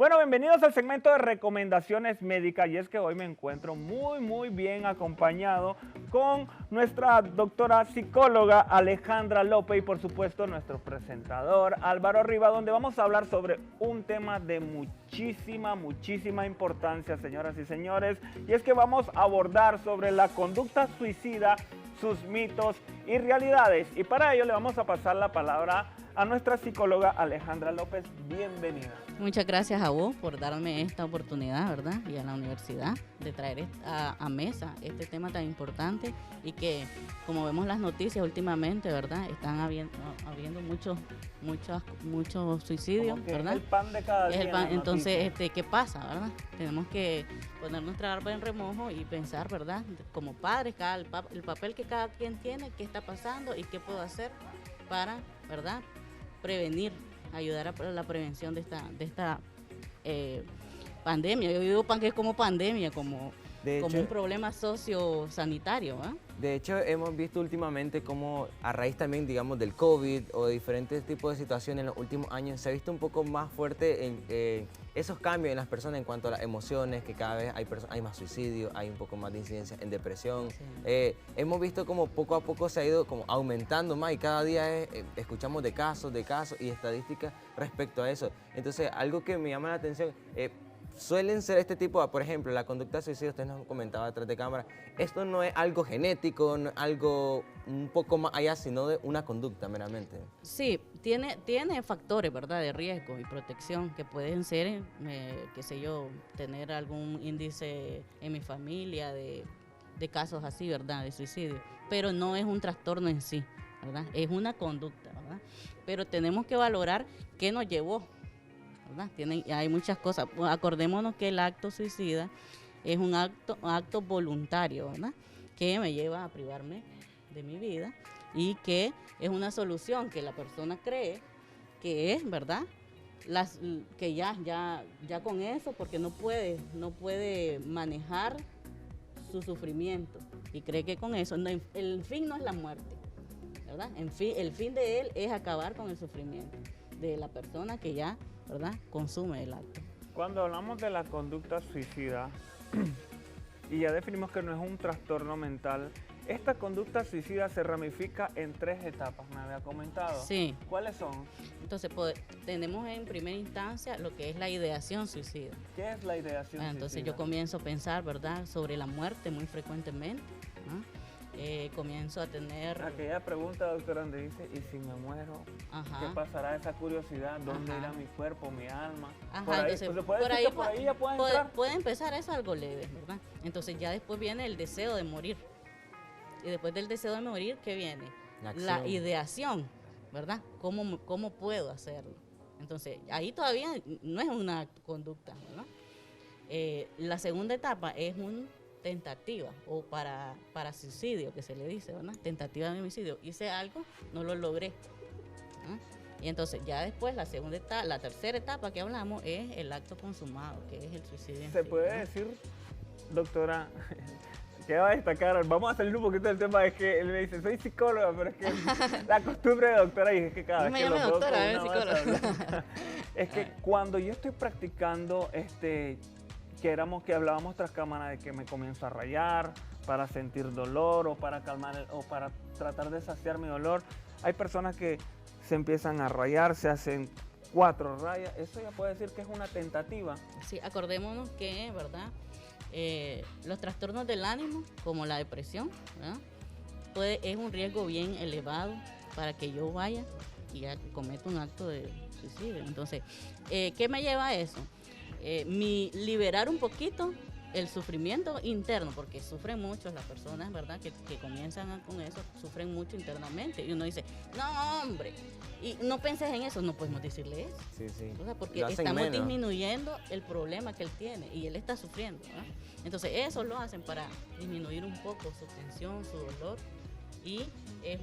Bueno, bienvenidos al segmento de recomendaciones médicas y es que hoy me encuentro muy bien acompañado con nuestra doctora psicóloga Alejandra López y por supuesto nuestro presentador Álvaro Riva, donde vamos a hablar sobre un tema de muchísima importancia, señoras y señores, y es que vamos a abordar sobre la conducta suicida, sus mitos y realidades, y para ello le vamos a pasar la palabra a nuestra psicóloga Alejandra López. Bienvenida. Muchas gracias a vos por darme esta oportunidad, ¿verdad? Y a la universidad de traer a mesa este tema tan importante y que, como vemos las noticias últimamente, ¿verdad? Están habiendo muchos suicidios, ¿verdad? Es el pan de cada día. Entonces, ¿qué pasa, verdad? Tenemos que poner nuestra barba en remojo y pensar, ¿verdad? Como padres, el papel que cada quien tiene, qué está pasando y qué puedo hacer para, ¿verdad?, prevenir, ayudar a la prevención de esta pandemia. Yo digo que es como pandemia, como un problema sociosanitario, ¿eh? De hecho, hemos visto últimamente cómo a raíz también, digamos, del COVID o de diferentes tipos de situaciones en los últimos años, se ha visto un poco más fuerte en esos cambios en las personas en cuanto a las emociones, que cada vez hay más suicidio, hay un poco más de incidencia en depresión. Sí. Hemos visto como poco a poco se ha ido como aumentando más y cada día escuchamos de casos y estadísticas respecto a eso. Entonces, algo que me llama la atención, suelen ser este tipo, por ejemplo, la conducta suicida, usted nos comentaba detrás de cámara, esto no es algo genético, no es algo un poco más allá, sino de una conducta meramente. Sí, tiene factores, ¿verdad?, de riesgo y protección que pueden ser, qué sé yo, tener algún índice en mi familia de casos así, ¿verdad?, de suicidio, pero no es un trastorno en sí, ¿verdad?, es una conducta, ¿verdad?, pero tenemos que valorar qué nos llevó, ¿verdad? Hay muchas cosas. Acordémonos que el acto suicida es un acto voluntario, ¿verdad?, que me lleva a privarme de mi vida y que es una solución que la persona cree que es, ¿verdad?, que ya con eso, porque no puede manejar su sufrimiento y cree que con eso, el fin no es la muerte, ¿verdad? El fin de él es acabar con el sufrimiento de la persona que ya, ¿verdad?, consume el acto. Cuando hablamos de la conducta suicida y ya definimos que no es un trastorno mental, esta conducta suicida se ramifica en 3 etapas, me había comentado. Sí. ¿Cuáles son? Entonces, tenemos en primera instancia lo que es la ideación suicida. ¿Qué es la ideación suicida? Entonces yo comienzo a pensar, ¿verdad?, sobre la muerte muy frecuentemente, ¿no? Comienzo a tener... Aquella pregunta, doctora, donde dice, ¿y si me muero? Ajá. ¿Qué pasará? Esa curiosidad, ¿dónde irá mi cuerpo, mi alma? Ajá, por ahí, entonces, por ahí ya puede entrar. Puede empezar, es algo leve, ¿verdad? Entonces ya después viene el deseo de morir. Y después del deseo de morir, ¿qué viene? La ideación, ¿verdad? ¿Cómo puedo hacerlo? Entonces, ahí todavía no es una conducta, ¿no? La segunda etapa es una tentativa o para suicidio, que se le dice, ¿verdad? Tentativa de homicidio. Hice algo, no lo logré, ¿no? Y entonces ya después la tercera etapa que hablamos es el acto consumado, que es el suicidio. ¿Se puede decir, doctora, que va a destacar? Vamos a salir un poquito del tema, es que él me dice, soy psicóloga, pero es que la costumbre de doctora, y es que cada vez que lo veo con una psicóloga. Es que cuando yo estoy practicando, que hablábamos tras cámara de que me comienzo a rayar para sentir dolor o para calmar o para tratar de saciar mi dolor, hay personas que se empiezan a rayar, se hacen 4 rayas, eso ya puede decir que es una tentativa. Sí, acordémonos que, ¿verdad?, los trastornos del ánimo, como la depresión, ¿verdad?, es un riesgo bien elevado para que yo vaya y cometa un acto de suicidio. Entonces, ¿qué me lleva a eso? Liberar un poquito el sufrimiento interno, porque sufren mucho las personas, ¿verdad?, que comienzan con eso, sufren mucho internamente. Y uno dice, no, hombre, y no penses en eso, no podemos decirle eso. Sí, sí. O sea, porque estamos disminuyendo el problema que él tiene y él está sufriendo, ¿verdad? Entonces, eso lo hacen para disminuir un poco su tensión, su dolor, y es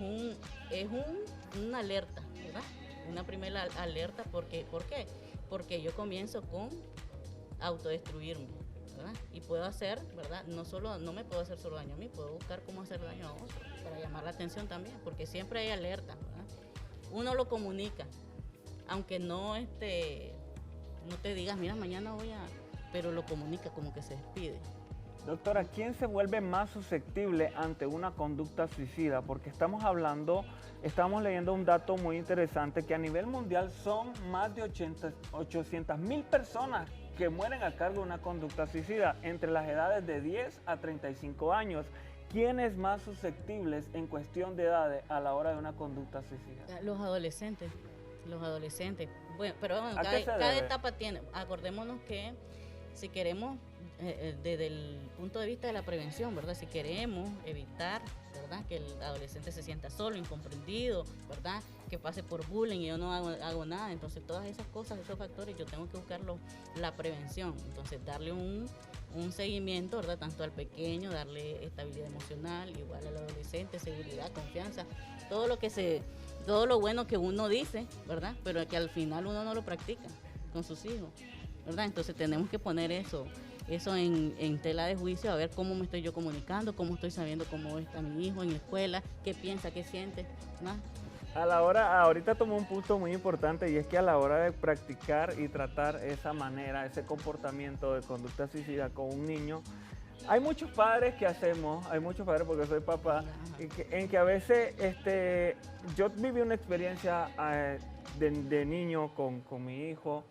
una alerta, ¿verdad? Una primera alerta, ¿por qué? Porque yo comienzo con autodestruirme, ¿verdad? Y puedo hacer, ¿verdad? No me puedo hacer solo daño a mí, puedo buscar cómo hacer daño a otros para llamar la atención también, porque siempre hay alerta, ¿verdad? Uno lo comunica, aunque no no te digas, mira, mañana voy a, pero lo comunica como que se despide. Doctora, ¿quién se vuelve más susceptible ante una conducta suicida? Porque estamos leyendo un dato muy interesante que a nivel mundial son más de 800.000 personas que mueren a cargo de una conducta suicida entre las edades de 10 a 35 años. ¿Quiénes más susceptibles en cuestión de edades a la hora de una conducta suicida? Los adolescentes. Bueno, pero bueno, ¿A qué se cada debe? etapa tiene. Acordémonos que si queremos, desde el punto de vista de la prevención, ¿verdad? Si queremos evitar, ¿verdad? Que el adolescente se sienta solo, incomprendido, ¿verdad? Que pase por bullying y yo no hago nada. Entonces, todas esas cosas, esos factores, yo tengo que buscarlo, la prevención. Entonces, darle un seguimiento, ¿verdad? Tanto al pequeño, darle estabilidad emocional, igual al adolescente, seguridad, confianza, todo lo bueno que uno dice, ¿verdad? Pero que al final uno no lo practica con sus hijos, ¿verdad? Entonces tenemos que poner eso en tela de juicio, a ver cómo me estoy yo comunicando, cómo estoy sabiendo cómo está mi hijo en la escuela, qué piensa, qué siente, ¿no? Ahorita tomó un punto muy importante y es que a la hora de practicar y tratar esa manera, ese comportamiento de conducta suicida con un niño, hay muchos padres porque soy papá, en que a veces yo viví una experiencia de niño con mi hijo.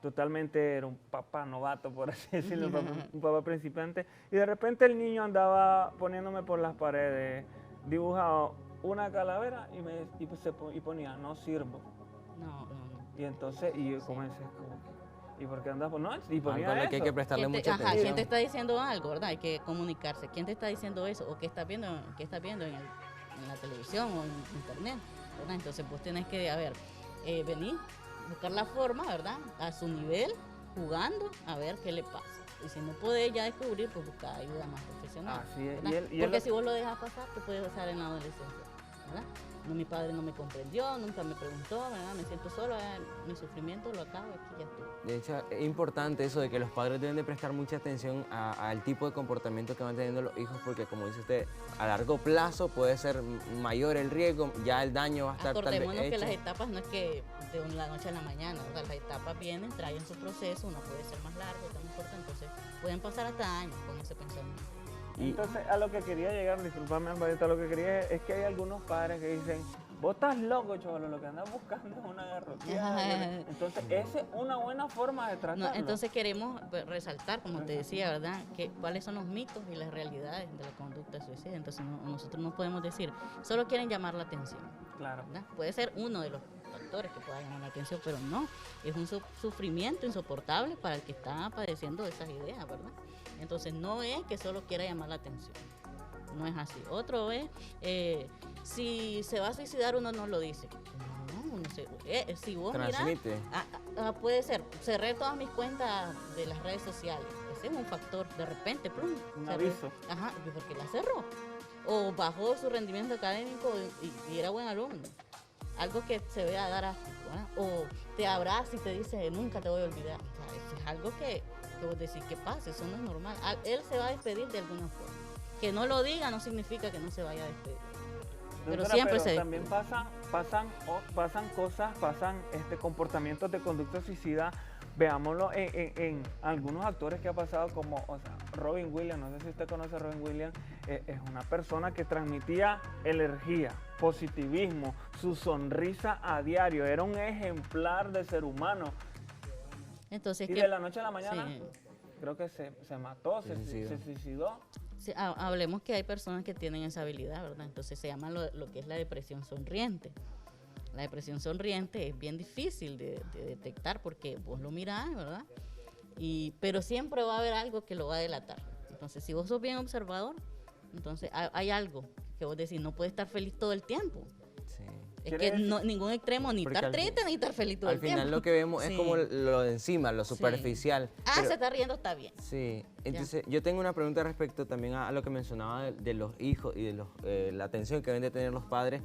Totalmente era un papá novato, por así decirlo, un papá principiante. Y de repente el niño andaba poniéndome por las paredes, dibujado una calavera y ponía, no sirvo. No. Y entonces, y yo comencé como, ¿y por qué andas por no? Y ponía Algo a lo eso. que hay que prestarle mucha atención. ¿Quién te está diciendo algo, verdad? Hay que comunicarse. ¿Quién te está diciendo eso? ¿O qué estás viendo en la televisión o en internet? ¿Verdad? Entonces vos tenés que, venir, buscar la forma, ¿verdad? A su nivel, jugando, a ver qué le pasa. Y si no podés ya descubrir, pues buscar ayuda más profesional. Así es. ¿Verdad? Porque si vos lo dejas pasar, te puede pasar en la adolescencia, ¿verdad? No, mi padre no me comprendió, nunca me preguntó, ¿verdad? Me siento solo, mi sufrimiento lo acabo, aquí ya estuvo. De hecho, es importante eso de que los padres deben de prestar mucha atención al tipo de comportamiento que van teniendo los hijos, porque como dice usted, a largo plazo puede ser mayor el riesgo, ya el daño va a estar tal vez Acordémonos que hecho. las etapas no es que de la noche a la mañana, ¿verdad? Las etapas vienen, traen su proceso, uno puede ser más largo, tan corto, entonces pueden pasar hasta años con ese pensamiento. Entonces, a lo que quería llegar, disculpame, Alvarito, a lo que quería es que hay algunos padres que dicen, vos estás loco, chavalo, lo que andas buscando es una garroteada. Entonces, esa es una buena forma de tratarlo. No, entonces queremos resaltar, como te decía, ¿verdad? Que cuáles son los mitos y las realidades de la conducta suicida. Entonces, nosotros no podemos decir, solo quieren llamar la atención. Claro. ¿Verdad? Puede ser uno de los factores que pueda llamar la atención, pero no, es un sufrimiento insoportable para el que está padeciendo de esas ideas, ¿verdad? Entonces, no es que solo quiera llamar la atención. No es así. Otro es, si se va a suicidar uno no lo dice. No, uno si vos mirás, puede ser, cerré todas mis cuentas de las redes sociales. Ese es un factor, de repente, ¡pum! Un aviso. Ajá, porque la cerró. O bajó su rendimiento académico y era buen alumno. Algo que se vea dar asco, ¿verdad? O te abraza y te dice, nunca te voy a olvidar. O sea, eso es algo que vos decís, ¿qué pasa? Eso no es normal. Él se va a despedir de alguna forma. Que no lo diga no significa que no se vaya a despedir. Pero siempre se también pasan cosas, comportamientos de conducta suicida. Veámoslo en algunos actores que ha pasado, como Robin Williams. No sé si usted conoce a Robin Williams. Es una persona que transmitía energía, positivismo, su sonrisa a diario. Era un ejemplar de ser humano. Entonces, y de la noche a la mañana, sí, creo que se mató, se suicidó. Sí, hablemos que hay personas que tienen esa habilidad, ¿verdad? Entonces se llama lo que es la depresión sonriente. La depresión sonriente es bien difícil de detectar porque vos lo mirás, ¿verdad? Pero siempre va a haber algo que lo va a delatar. Entonces, si vos sos bien observador, entonces hay algo que vos decís, no puedes estar feliz todo el tiempo. Sí. Es que ningún extremo, ni estar triste, ni estar feliz todo el tiempo. Al final lo que vemos es como lo de encima, lo superficial. Se está riendo, está bien. Sí, Entonces, yo tengo una pregunta respecto también a lo que mencionaba de los hijos y de la atención que deben de tener los padres.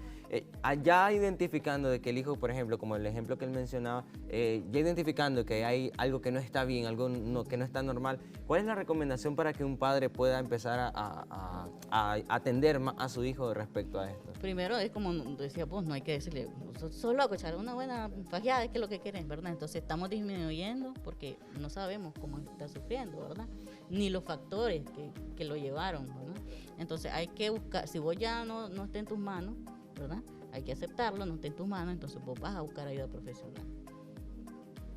Ya identificando de que el hijo, por ejemplo, como el ejemplo que él mencionaba, ya identificando que hay algo que no está bien, algo que no está normal, ¿cuál es la recomendación para que un padre pueda empezar a atender más a su hijo respecto a esto? Primero es como decía vos, no hay que decirle, sos loco, echar una buena fajeada, es que es lo que querés, ¿verdad? Entonces estamos disminuyendo porque no sabemos cómo está sufriendo, ¿verdad? Ni los factores que lo llevaron, ¿verdad? Entonces hay que buscar, si vos ya no está en tus manos, ¿verdad? Hay que aceptarlo, no está en tus manos, entonces vos vas a buscar ayuda profesional.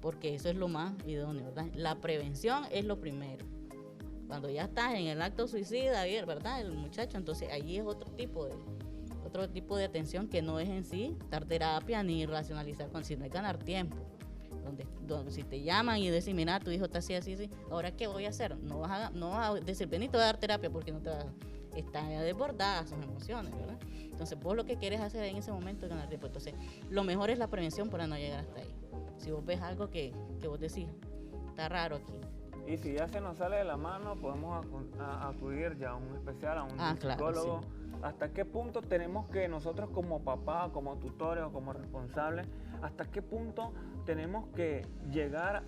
Porque eso es lo más idóneo, ¿verdad? La prevención es lo primero. Cuando ya estás en el acto suicida, ¿verdad? El muchacho, entonces ahí es otro tipo de atención que no es en sí dar terapia ni racionalizar, sino es ganar tiempo. Donde si te llaman y decís, mira, tu hijo está así, ¿ahora qué voy a hacer? No vas a decir, vení, te voy a dar terapia porque no te vas a estar desbordada sus emociones, ¿verdad? Entonces vos lo que quieres hacer en ese momento es ganar tiempo. Entonces lo mejor es la prevención para no llegar hasta ahí. Si vos ves algo que vos decís, está raro aquí. Y si ya se nos sale de la mano, podemos acudir ya a un especial, a un psicólogo. Claro, sí. ¿Hasta qué punto tenemos que nosotros como papá, como tutores o como responsables, hasta qué punto tenemos que llegar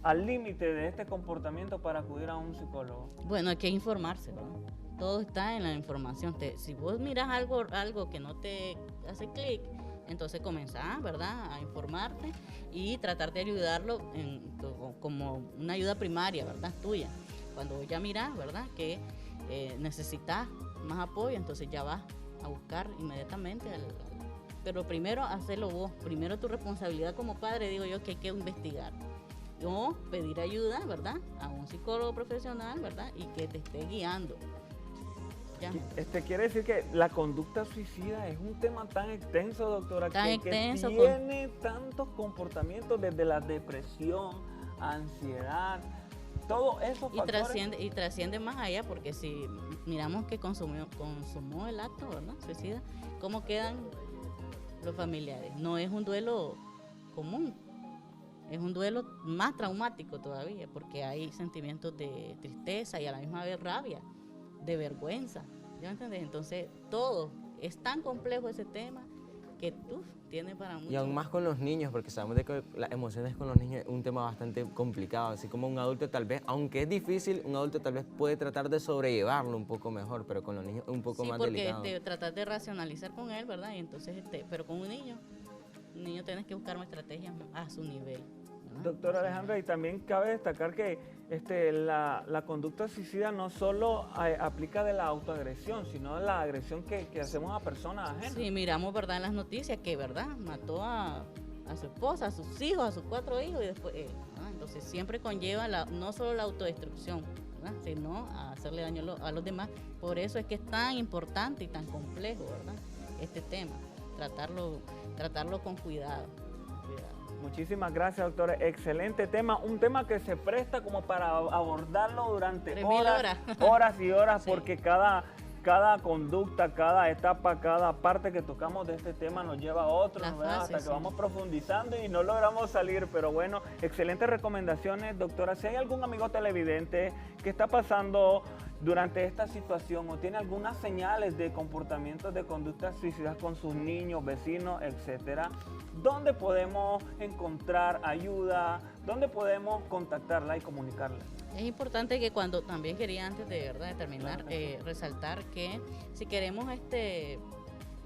al límite de este comportamiento para acudir a un psicólogo? Bueno, hay que informarse, ¿no? Todo está en la información. Si vos miras algo que no te hace clic, entonces comenzás, ¿verdad?, a informarte y tratar de ayudarlo como una ayuda primaria, ¿verdad?, tuya. Cuando vos ya mirás, ¿verdad?, que necesitas más apoyo, entonces ya vas a buscar inmediatamente. Pero primero hacerlo vos, primero tu responsabilidad como padre, digo yo, que hay que investigar. O pedir ayuda, ¿verdad?, a un psicólogo profesional, ¿verdad?, y que te esté guiando. Ya. Quiere decir que la conducta suicida es un tema tan extenso, doctora, que tiene tantos comportamientos, desde la depresión, ansiedad, todo eso. Y trasciende más allá, porque si miramos que consumó el acto, ¿verdad?, suicida, ¿cómo quedan los familiares? No es un duelo común, es un duelo más traumático todavía, porque hay sentimientos de tristeza y a la misma vez rabia, de vergüenza, ¿ya me entendés? Entonces todo es tan complejo ese tema que tiene para mucho. Y aún más con los niños, porque sabemos de que las emociones con los niños es un tema bastante complicado, así como un adulto tal vez, aunque es difícil, un adulto tal vez puede tratar de sobrellevarlo un poco mejor, pero con los niños es un poco más delicado. Sí, porque tratar de racionalizar con él, ¿verdad? Y entonces, pero con un niño tienes que buscar una estrategia a su nivel. Doctora Alejandra, y también cabe destacar que la conducta suicida no solo aplica de la autoagresión, sino de la agresión que hacemos a personas ajenas. Sí, miramos, ¿verdad?, en las noticias que, ¿verdad?, mató a su esposa, a sus hijos, a sus 4 hijos y después, entonces siempre conlleva no solo la autodestrucción, ¿verdad?, sino a hacerle daño a los demás. Por eso es que es tan importante y tan complejo, ¿verdad?, este tema, tratarlo con cuidado. Muchísimas gracias, doctora. Excelente tema, un tema que se presta como para abordarlo durante horas y horas, sí. Porque cada conducta, cada etapa, cada parte que tocamos de este tema nos lleva a otro, hasta que vamos profundizando y no logramos salir. Pero bueno, excelentes recomendaciones, doctora. Si hay algún amigo televidente que está pasando durante esta situación o tiene algunas señales de comportamientos de conductas suicidas con sus niños, vecinos, etcétera, ¿dónde podemos encontrar ayuda? ¿Dónde podemos contactarla y comunicarla? Es importante que también quería antes de terminar, resaltar que si queremos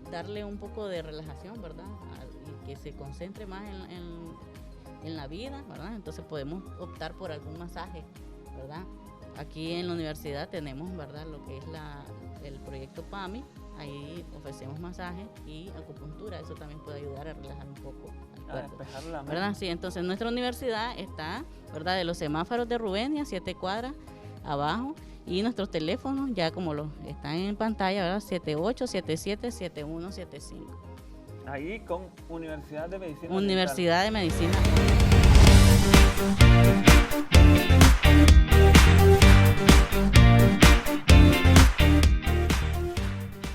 darle un poco de relajación, ¿verdad?, y que se concentre más en la vida, ¿verdad?, entonces podemos optar por algún masaje, ¿verdad? Aquí en la universidad tenemos, ¿verdad?, lo que es el proyecto PAMI. Ahí ofrecemos masajes y acupuntura. Eso también puede ayudar a relajar un poco al cuerpo, despejar la mente, ¿verdad? Sí, entonces nuestra universidad está, ¿verdad?, de los semáforos de Rubenia, 7 cuadras abajo, y nuestros teléfonos ya como los están en pantalla, ¿verdad?, 7877-7175. Ahí con Universidad de Medicina. Universidad de Medicina.